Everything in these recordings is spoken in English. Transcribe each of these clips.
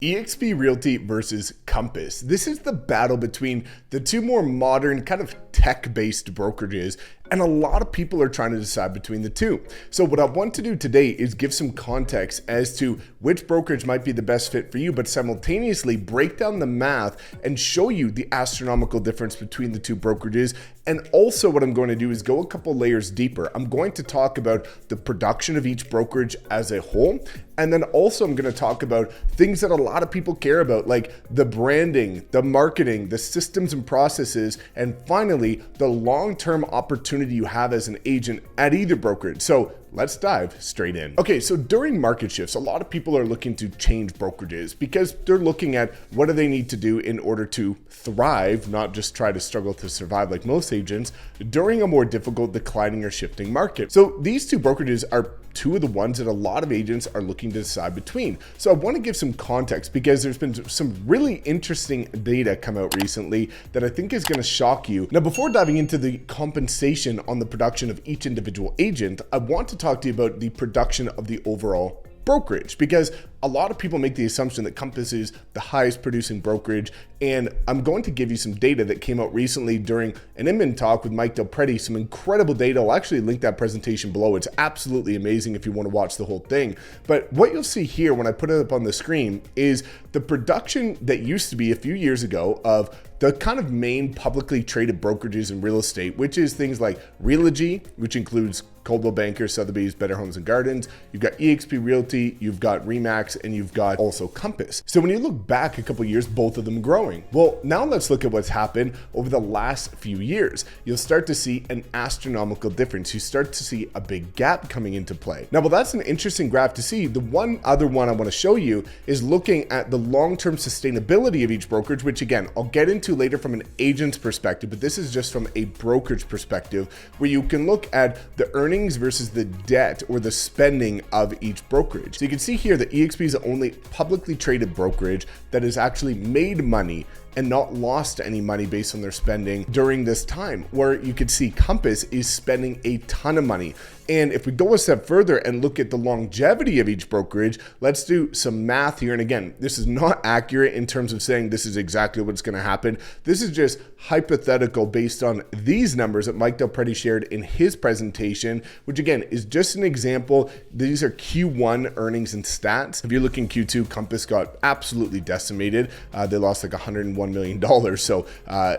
eXp Realty versus Compass. This is the battle between the two more modern, kind of tech-based brokerages, and a lot of people are trying to decide between the two. So what I want to do today is give some context as to which brokerage might be the best fit for you, but simultaneously break down the math and show you the astronomical difference between the two brokerages. And also what I'm going to do is go a couple layers deeper. I'm going to talk about the production of each brokerage as a whole. And then also I'm going to talk about things that a lot of people care about, like the branding, the marketing, the systems and processes, and finally, the long-term opportunity you have as an agent at either brokerage. So let's dive straight in. Okay, so during market shifts, a lot of people are looking to change brokerages because they're looking at what do they need to do in order to thrive, not just try to struggle to survive like most agents during a more difficult, declining or shifting market. So these two brokerages are two of the ones that a lot of agents are looking to decide between. So I want to give some context because there's been some really interesting data come out recently that I think is going to shock you. Now, before diving into the compensation on the production of each individual agent, I want to talk to you about the production of the overall brokerage, because a lot of people make the assumption that Compass is the highest producing brokerage, and I'm going to give you some data that came out recently during an Inman talk with Mike Del Prete, some incredible data. I'll actually link that presentation below. It's absolutely amazing if you want to watch the whole thing. But what you'll see here when I put it up on the screen is the production that used to be a few years ago of the kind of main publicly traded brokerages in real estate, which is things like Realogy, which includes Coldwell Banker, Sotheby's, Better Homes and Gardens. You've got eXp Realty, you've got Remax, and you've got also Compass. So when you look back a couple of years, both of them growing. Well, now let's look at what's happened over the last few years. You'll start to see an astronomical difference. You start to see a big gap coming into play. Now, well, that's an interesting graph to see. The one other one I want to show you is looking at the long-term sustainability of each brokerage, which again, I'll get into later from an agent's perspective, but this is just from a brokerage perspective where you can look at the earnings versus the debt or the spending of each brokerage. So you can see here that eXp is the only publicly traded brokerage that has actually made money and not lost any money based on their spending during this time, where you could see Compass is spending a ton of money. And if we go a step further and look at the longevity of each brokerage, let's do some math here. And again, this is not accurate in terms of saying this is exactly what's going to happen. This is just hypothetical based on these numbers that Mike Del Prete shared in his presentation, which again is just an example. These are Q1 earnings and stats. If you're looking Q2, Compass got absolutely decimated. They lost like $101 million. So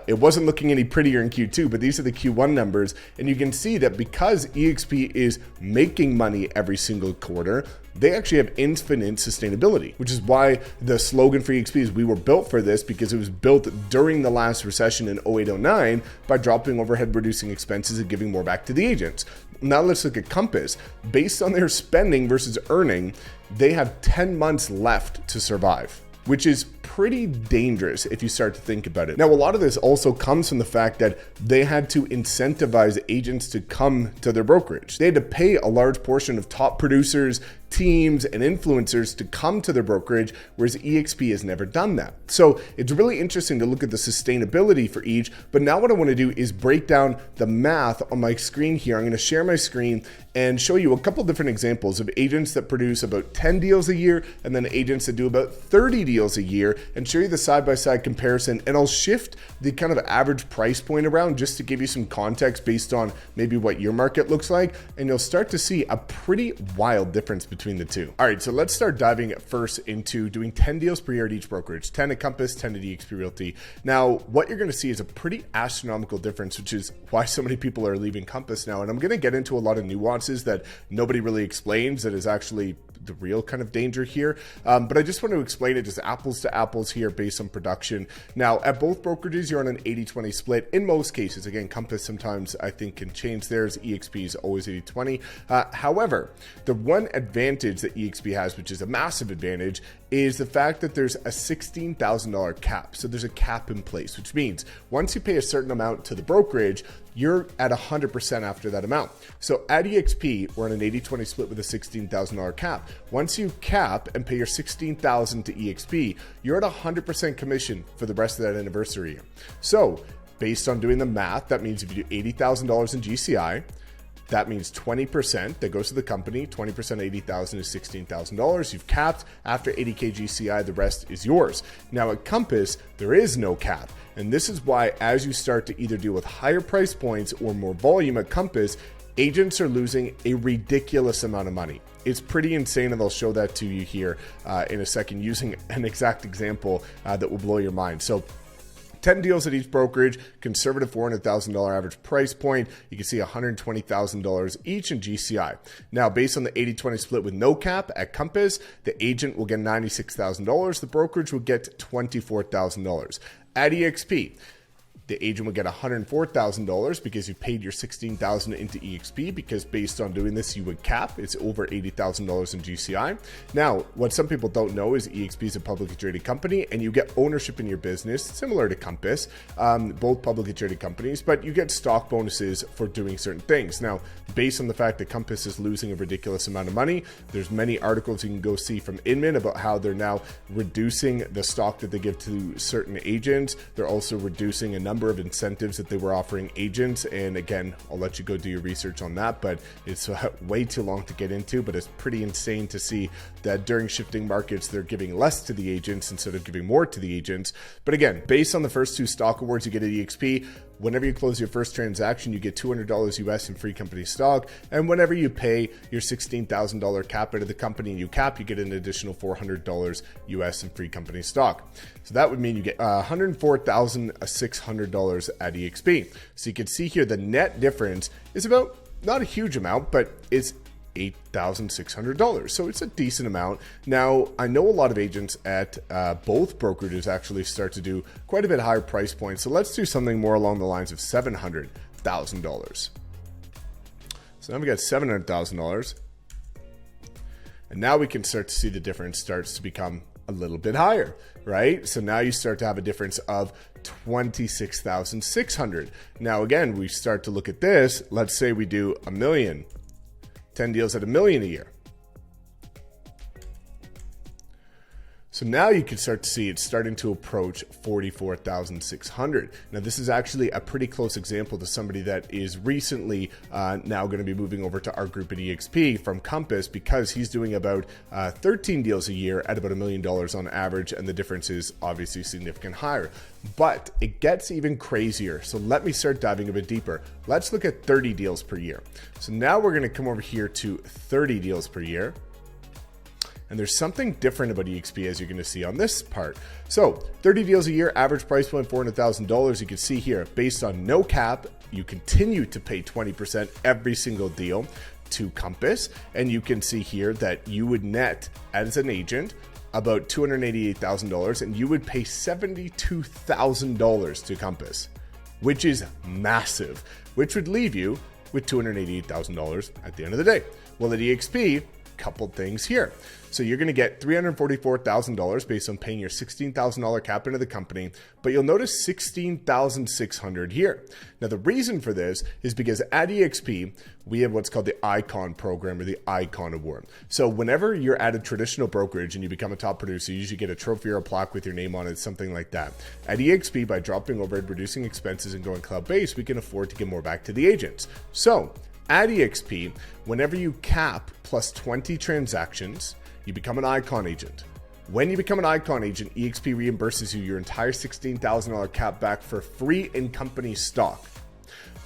it wasn't looking any prettier in Q2, but these are the Q1 numbers. And you can see that because eXp is making money every single quarter, they actually have infinite sustainability, which is why the slogan for eXp is we were built for this, because it was built during the last recession in 08-09 by dropping overhead, reducing expenses, and giving more back to the agents. Now let's look at Compass. Based on their spending versus earning, they have 10 months left to survive, which is pretty dangerous if you start to think about it. Now, a lot of this also comes from the fact that they had to incentivize agents to come to their brokerage. They had to pay a large portion of top producers, teams, and influencers to come to their brokerage, whereas eXp has never done that. So it's really interesting to look at the sustainability for each. But now what I want to do is break down the math on my screen here. I'm going to share my screen and show you a couple different examples of agents that produce about 10 deals a year and then agents that do about 30 deals a year, and show you the side-by-side comparison. And I'll shift the kind of average price point around just to give you some context based on maybe what your market looks like. And you'll start to see a pretty wild difference between the two. All right, so let's start diving first into doing 10 deals per year at each brokerage, 10 at Compass, 10 at eXp Realty. Now, what you're going to see is a pretty astronomical difference, which is why so many people are leaving Compass now. And I'm going to get into a lot of nuances that nobody really explains that is actually the real kind of danger here. But I just want to explain it just apples to apples here based on production. Now, at both brokerages, you're on an 80-20 split in most cases. Again, Compass sometimes I think can change theirs. eXp is always 80-20. However, the one advantage that eXp has, which is a massive advantage, is the fact that there's a $16,000 cap. So there's a cap in place, which means once you pay a certain amount to the brokerage, you're at 100% after that amount. So at eXp, we're on an 80-20 split with a $16,000 cap. Once you cap and pay your $16,000 to eXp, you're at 100% commission for the rest of that anniversary year. So based on doing the math, that means if you do $80,000 in GCI, that means 20% that goes to the company, 20% $80,000 is $16,000. You've capped. After 80K GCI, the rest is yours. Now at Compass, there is no cap. And this is why as you start to either deal with higher price points or more volume at Compass, agents are losing a ridiculous amount of money. It's pretty insane, and I'll show that to you here in a second using an exact example that will blow your mind. So 10 deals at each brokerage, conservative $400,000 average price point. You can see $120,000 each in GCI. Now, based on the 80-20 split with no cap at Compass, the agent will get $96,000. The brokerage will get $24,000. At eXp, the agent would get $104,000 because you paid your $16,000 into eXp, because based on doing this, you would cap. It's over $80,000 in GCI. Now, what some people don't know is eXp is a publicly traded company and you get ownership in your business, similar to Compass, both publicly traded companies, but you get stock bonuses for doing certain things. Now, based on the fact that Compass is losing a ridiculous amount of money, there's many articles you can go see from Inman about how they're now reducing the stock that they give to certain agents. They're also reducing a number of incentives that they were offering agents. And again, I'll let you go do your research on that, but it's way too long to get into, but it's pretty insane to see that during shifting markets, they're giving less to the agents instead of giving more to the agents. But again, based on the first two stock awards you get at eXp, whenever you close your first transaction, you get $200 US in free company stock. And whenever you pay your $16,000 cap out of the company and you cap, you get an additional $400 US in free company stock. So that would mean you get $104,600 at eXp. So you can see here the net difference is about, not a huge amount, but it's $8,600. So it's a decent amount. Now, I know a lot of agents at both brokerages actually start to do quite a bit higher price points. So let's do something more along the lines of $700,000. So now we got $700,000. And now we can start to see the difference starts to become a little bit higher, right? So now you start to have a difference of $26,600. Now, again, we start to look at this. Let's say we do $1 million. 10 deals at $1 million a year. So now you can start to see it's starting to approach $44,600. Now, this is actually a pretty close example to somebody that is recently now going to be moving over to our group at eXp from Compass, because he's doing about 13 deals a year at about $1 million on average, and the difference is obviously significantly higher. But it gets even crazier. So let me start diving a bit deeper. Let's look at 30 deals per year. So now we're going to come over here to 30 deals per year. And there's something different about eXp, as you're going to see on this part. So 30 deals a year, average price point $400,000. You can see here, based on no cap, you continue to pay 20% every single deal to Compass. And you can see here that you would net as an agent about $288,000, and you would pay $72,000 to Compass, which is massive, which would leave you with $288,000 at the end of the day. Well, at eXp, couple things here. So you're going to get $344,000 based on paying your $16,000 cap into the company, but you'll notice $16,600 here. Now, the reason for this is because at eXp, we have what's called the Icon program, or the Icon Award. So whenever you're at a traditional brokerage and you become a top producer, you usually get a trophy or a plaque with your name on it, something like that. At eXp, by dropping overhead, reducing expenses, and going cloud-based, we can afford to give more back to the agents. So at eXp, whenever you cap plus 20 transactions, you become an Icon agent. When you become an Icon agent, eXp reimburses you your entire $16,000 cap back for free in company stock.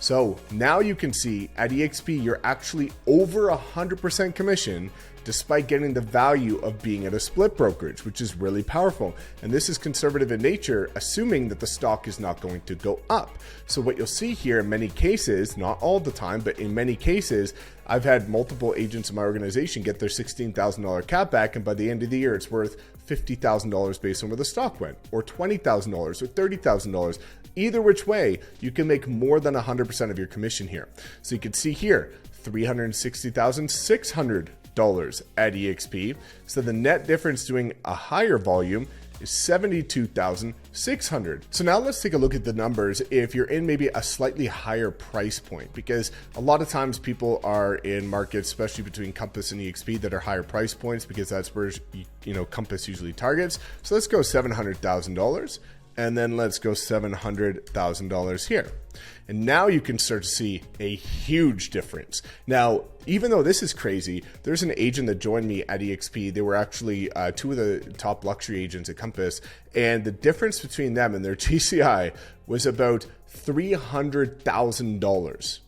So now you can see at eXp, you're actually over 100% commission, despite getting the value of being at a split brokerage, which is really powerful. And this is conservative in nature, assuming that the stock is not going to go up. So what you'll see here in many cases, not all the time, but in many cases, I've had multiple agents in my organization get their $16,000 cap back, and by the end of the year, it's worth $50,000 based on where the stock went, or $20,000 or $30,000. Either which way, you can make more than 100% of your commission here. So you can see here, $360,600 at eXp. So the net difference doing a higher volume is $72,600. So now let's take a look at the numbers if you're in maybe a slightly higher price point, because a lot of times people are in markets, especially between Compass and eXp, that are higher price points, because that's where Compass usually targets. So let's go $700,000. And then let's go $700,000 here. And now you can start to see a huge difference. Now, even though this is crazy, there's an agent that joined me at eXp. They were actually two of the top luxury agents at Compass. And the difference between them and their GCI was about $300,000.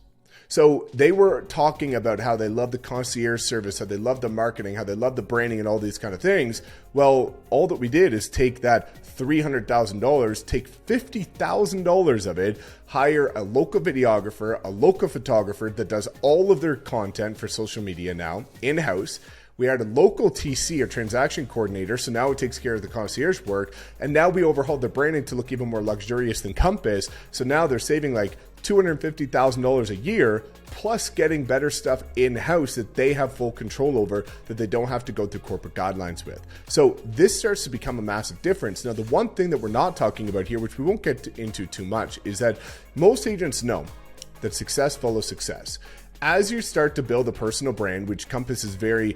So they were talking about how they love the concierge service, how they love the marketing, how they love the branding and all these kind of things. Well, all that we did is take that $300,000, take $50,000 of it, hire a local videographer, a local photographer that does all of their content for social media now in-house. We had a local TC, or transaction coordinator, so now it takes care of the concierge work. And now we overhauled their branding to look even more luxurious than Compass. So now they're saving like $250,000 a year, plus getting better stuff in-house that they have full control over, that they don't have to go through corporate guidelines with. So this starts to become a massive difference. Now, the one thing that we're not talking about here, which we won't get into too much, is that most agents know that success follows success. As you start to build a personal brand, which Compass is very,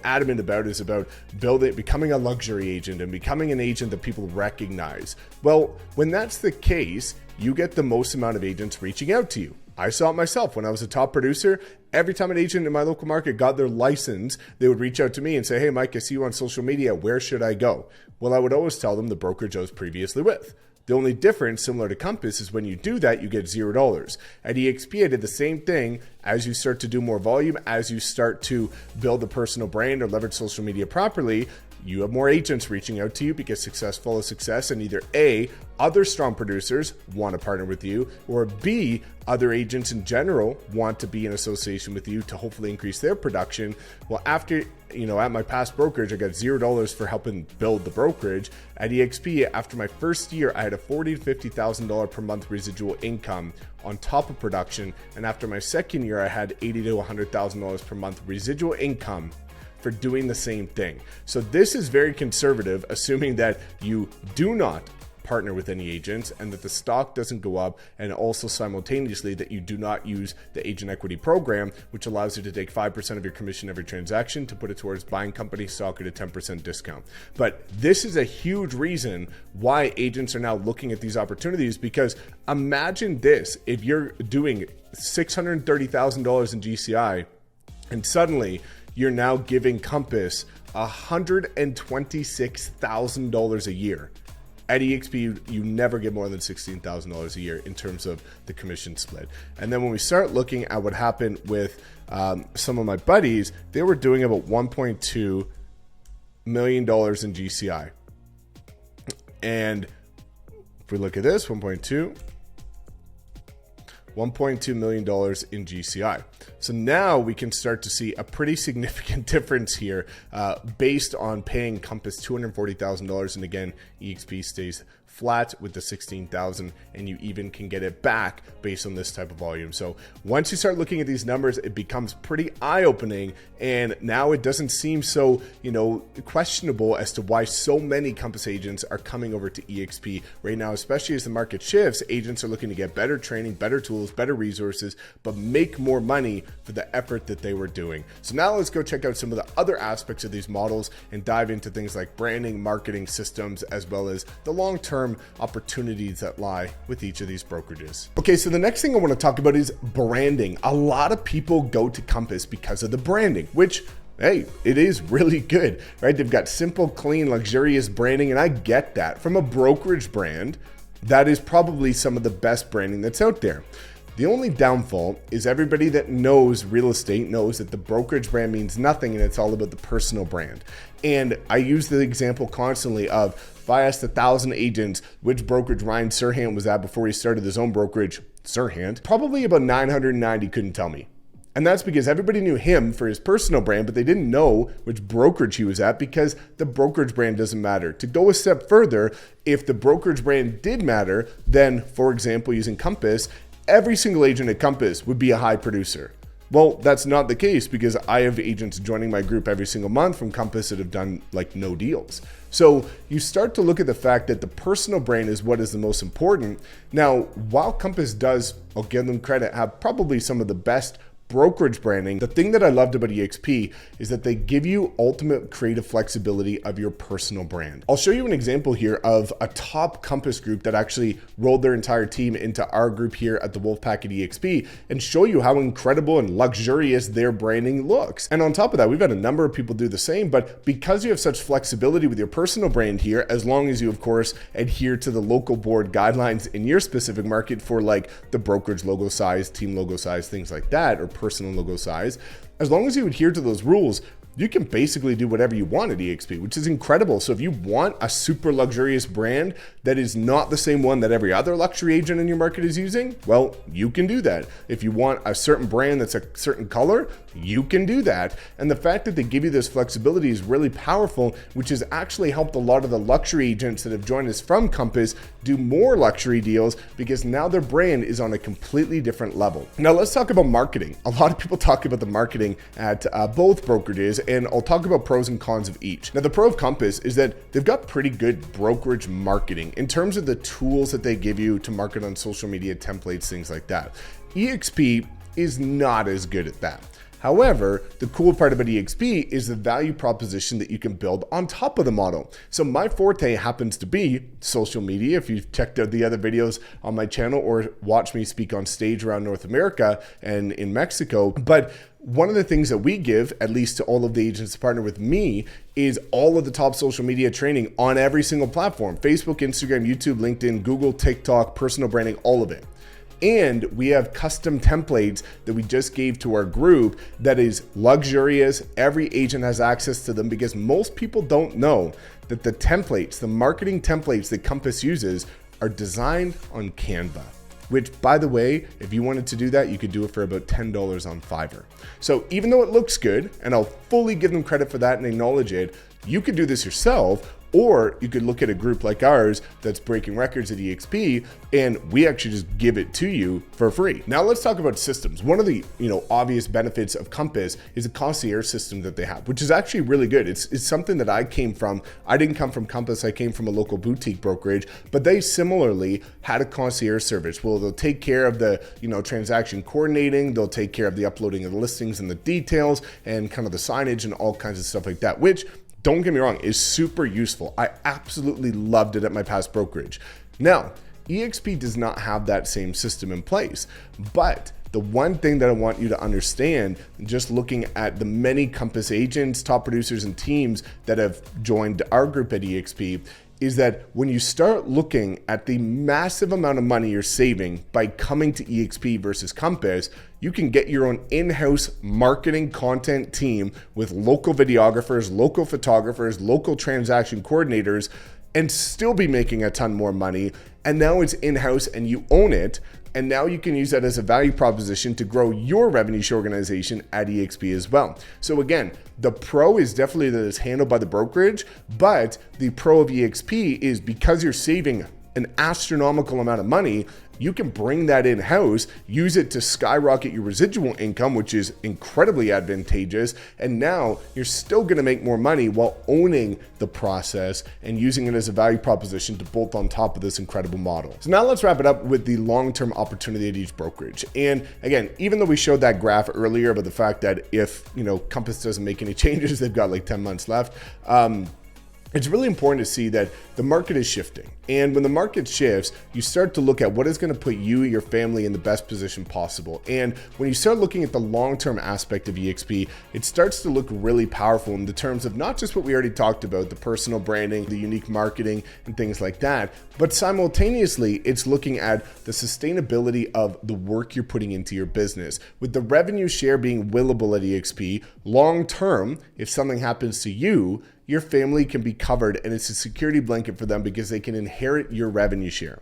adamant about, is about becoming a luxury agent and becoming an agent that people recognize. Well, when that's the case, you get the most amount of agents reaching out to you. I saw it myself when I was a top producer. Every time an agent in my local market got their license, they would reach out to me and say, "Hey, Mike, I see you on social media. Where should I go?" Well, I would always tell them the brokerage I was previously with. The only difference, similar to Compass, is when you do that, you get $0. At eXp, I did the same thing. As you start to do more volume, as you start to build a personal brand or leverage social media properly, you have more agents reaching out to you because success follows success, and either A, other strong producers want to partner with you, or B, other agents in general want to be in association with you to hopefully increase their production. Well, after, at my past brokerage, I got $0 for helping build the brokerage. At eXp, after my first year, I had a $40,000 to $50,000 per month residual income on top of production. And after my second year, I had $80,000 to $100,000 per month residual income for doing the same thing. So this is very conservative, assuming that you do not partner with any agents and that the stock doesn't go up, and also simultaneously that you do not use the agent equity program, which allows you to take 5% of your commission every transaction to put it towards buying company stock at a 10% discount. But this is a huge reason why agents are now looking at these opportunities, because imagine this: if you're doing $630,000 in GCI and suddenly you're now giving Compass $126,000 a year. At eXp, you never get more than $16,000 a year in terms of the commission split. And then when we start looking at what happened with some of my buddies, they were doing about $1.2 million in GCI. And if we look at this, $1.2 million in GCI. So now we can start to see a pretty significant difference here based on paying Compass $240,000. And again, eXp stays flat with the 16,000, and you even can get it back based on this type of volume. So once you start looking at these numbers, it becomes pretty eye-opening, and now it doesn't seem so, questionable as to why so many Compass agents are coming over to eXp right now, especially as the market shifts. Agents are looking to get better training, better tools, better resources, but make more money for the effort that they were doing. So now let's go check out some of the other aspects of these models and dive into things like branding, marketing systems, as well as the long-term opportunities that lie with each of these brokerages. Okay, so the next thing I want to talk about is branding. A lot of people go to Compass because of the branding, which, hey, it is really good, right? They've got simple, clean, luxurious branding, and I get that. From a brokerage brand, that is probably some of the best branding that's out there. The only downfall is everybody that knows real estate knows that the brokerage brand means nothing, and it's all about the personal brand. And I use the example constantly of, if I asked 1,000 agents which brokerage Ryan Sirhan was at before he started his own brokerage, Sirhan, probably about 990 couldn't tell me. And that's because everybody knew him for his personal brand, but they didn't know which brokerage he was at because the brokerage brand doesn't matter. To go a step further, if the brokerage brand did matter, then, for example, using Compass, every single agent at Compass would be a high producer. Well, that's not the case because I have agents joining my group every single month from Compass that have done like no deals. So you start to look at the fact that the personal brand is what is the most important. Now, while Compass does, I'll give them credit, have probably some of the best brokerage branding, the thing that I loved about eXp is that they give you ultimate creative flexibility of your personal brand. I'll show you an example here of a top Compass group that actually rolled their entire team into our group here at the Wolfpack at eXp and show you how incredible and luxurious their branding looks. And on top of that, we've had a number of people do the same, but because you have such flexibility with your personal brand here, as long as you of course adhere to the local board guidelines in your specific market for like the brokerage logo size, team logo size, things like that, or personal logo size, as long as you adhere to those rules, you can basically do whatever you want at eXp, which is incredible. So if you want a super luxurious brand that is not the same one that every other luxury agent in your market is using, well, you can do that. If you want a certain brand that's a certain color, you can do that. And the fact that they give you this flexibility is really powerful, which has actually helped a lot of the luxury agents that have joined us from Compass do more luxury deals because now their brand is on a completely different level. Now let's talk about marketing. A lot of people talk about the marketing at both brokerages, and I'll talk about pros and cons of each. Now the pro of Compass is that they've got pretty good brokerage marketing in terms of the tools that they give you to market on social media, templates, things like that. eXp is not as good at that. However, the cool part about eXp is the value proposition that you can build on top of the model. So my forte happens to be social media. If you've checked out the other videos on my channel or watched me speak on stage around North America and in Mexico, but one of the things that we give, at least to all of the agents that partner with me, is all of the top social media training on every single platform: Facebook, Instagram, YouTube, LinkedIn, Google, TikTok, personal branding, all of it. And we have custom templates that we just gave to our group that is luxurious. Every agent has access to them because most people don't know that the templates, the marketing templates that Compass uses, are designed on Canva. Which, by the way, if you wanted to do that, you could do it for about $10 on Fiverr. So even though it looks good, and I'll fully give them credit for that and acknowledge it, you could do this yourself. Or you could look at a group like ours that's breaking records at eXp, and we actually just give it to you for free. Now let's talk about systems. One of the obvious benefits of Compass is a concierge system that they have, which is actually really good. It's something that I came from. I didn't come from Compass. I came from a local boutique brokerage, but they similarly had a concierge service. Well, they'll take care of the transaction coordinating. They'll take care of the uploading of the listings and the details and kind of the signage and all kinds of stuff like that, which, don't get me wrong, is super useful. I absolutely loved it at my past brokerage. Now, eXp does not have that same system in place, but the one thing that I want you to understand, just looking at the many Compass agents, top producers, and teams that have joined our group at eXp, is that when you start looking at the massive amount of money you're saving by coming to eXp versus Compass, you can get your own in-house marketing content team with local videographers, local photographers, local transaction coordinators, and still be making a ton more money. And now it's in-house and you own it. And now you can use that as a value proposition to grow your revenue share organization at eXp as well. So again, the pro is definitely that it's handled by the brokerage, but the pro of eXp is because you're saving an astronomical amount of money, you can bring that in-house, use it to skyrocket your residual income, which is incredibly advantageous. And now you're still gonna make more money while owning the process and using it as a value proposition to bolt on top of this incredible model. So now let's wrap it up with the long-term opportunity at each brokerage. And again, even though we showed that graph earlier about the fact that if Compass doesn't make any changes, they've got like 10 months left, it's really important to see that the market is shifting. And when the market shifts, you start to look at what is going to put you and your family in the best position possible. And when you start looking at the long-term aspect of eXp, it starts to look really powerful in the terms of not just what we already talked about, the personal branding, the unique marketing, and things like that, but simultaneously, it's looking at the sustainability of the work you're putting into your business. With the revenue share being willable at eXp, long-term, if something happens to you, your family can be covered, and it's a security blanket for them because they can inherit your revenue share.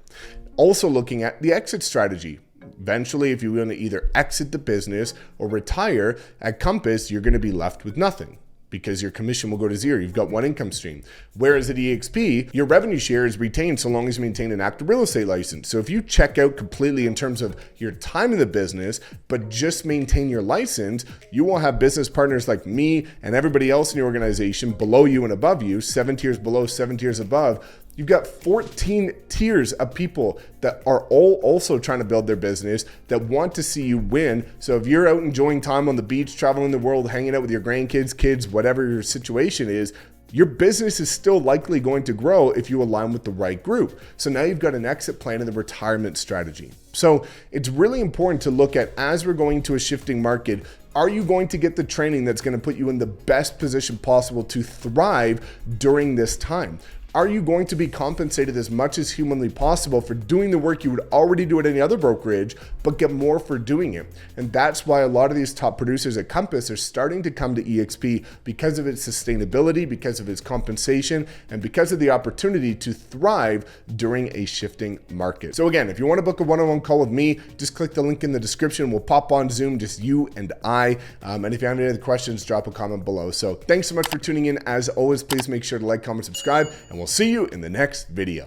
Also looking at the exit strategy. Eventually, if you want to either exit the business or retire, at Compass, you're going to be left with nothing because your commission will go to zero. You've got one income stream. Whereas at eXp, your revenue share is retained so long as you maintain an active real estate license. So if you check out completely in terms of your time in the business, but just maintain your license, you will have business partners like me and everybody else in your organization below you and above you, 7 tiers below, 7 tiers above. You've got 14 tiers of people that are all also trying to build their business, that want to see you win. So if you're out enjoying time on the beach, traveling the world, hanging out with your grandkids, kids, whatever your situation is, your business is still likely going to grow if you align with the right group. So now you've got an exit plan and the retirement strategy. So it's really important to look at, as we're going to a shifting market, are you going to get the training that's going to put you in the best position possible to thrive during this time? Are you going to be compensated as much as humanly possible for doing the work you would already do at any other brokerage, but get more for doing it? And that's why a lot of these top producers at Compass are starting to come to eXp, because of its sustainability, because of its compensation, and because of the opportunity to thrive during a shifting market. So again, if you want to book a one-on-one call with me, just click the link in the description. We'll pop on Zoom, just you and I. And if you have any other questions, drop a comment below. So thanks so much for tuning in. As always, please make sure to like, comment, subscribe, and we'll see you in the next video.